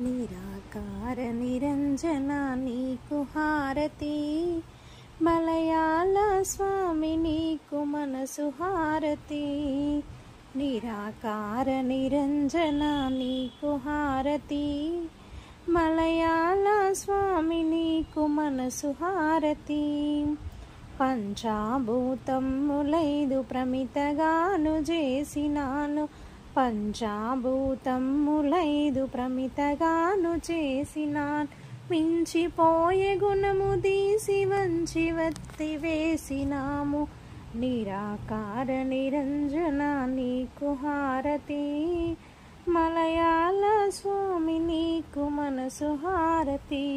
నిరాకార నిరంజన నీకు హారతి, మలయాళ స్వామి నీకు మనసు హారతి. నిరాకార నిరంజన నీకు హారతి, మలయాళ స్వామి నీకు మనసు హారతి. పంచాభూతములైదు ప్రమితగాను చేసినాను, పంచాభూతములైదు ప్రమితగాను చేసినాన్. మించిపోయే గుణము తీసి వంచి వత్తి వేసినాము. నిరాకార నిరంజన నీకు హారతి, మలయాళ స్వామి నీకు మనసు హారతి.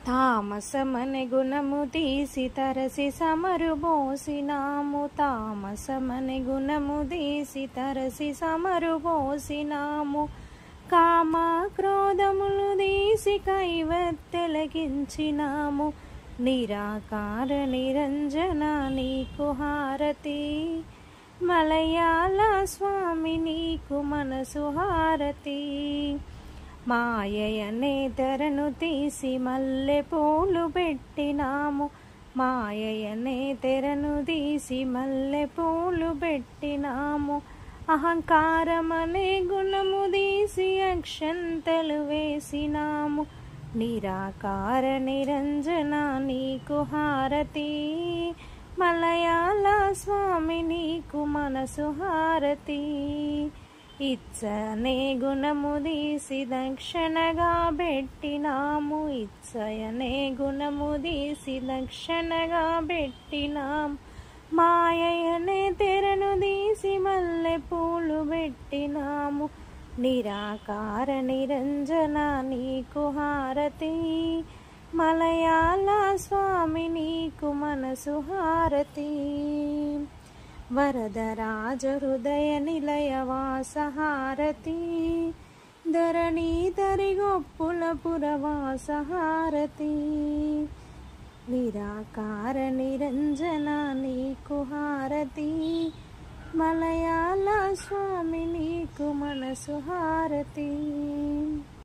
తామసమనే గుణము తీసి తరసి సమరుబోసినాము, తామసమనే గుణము తీసి తరసి సమరుబోసినాము. కామ క్రోధములు తీసి కైవత్తెలగించినాము. నిరాకార నిరంజన నీకు హారతి, మలయాళ స్వామి నీకు మనసు హారతి. మాయయనే తెరను తీసి మల్లె పూలు పెట్టినాము, మాయయనే తెరను తీసి మల్లె పూలు పెట్టినాము. అహంకారమనే గుణము తీసి అక్షంతలు వేసినాము. నిరాకార నిరంజన నీకు హారతి, మలయాళ స్వామి నీకు మనసు హారతి. ఇచ్చనే గుణము తీసి దక్షిణగా పెట్టినాము, ఇచ్చయనే గుణము తీసి దక్షిణగా పెట్టినాము. మాయయనే తెరను తీసి మల్లె పూలు పెట్టినాము. నిరాకార నిరంజన నీకు హారతి, మలయాళ స్వామి నీకు మనసు హారతి. వరదరాజ హృదయ నిలయ వాస హారతి, ధరణీధరి గొప్పుల పురవాస హారతి. నిరాకార నిరంజన నీకు హారతి, మలయాళ స్వామి నీకు మనసు హారతి.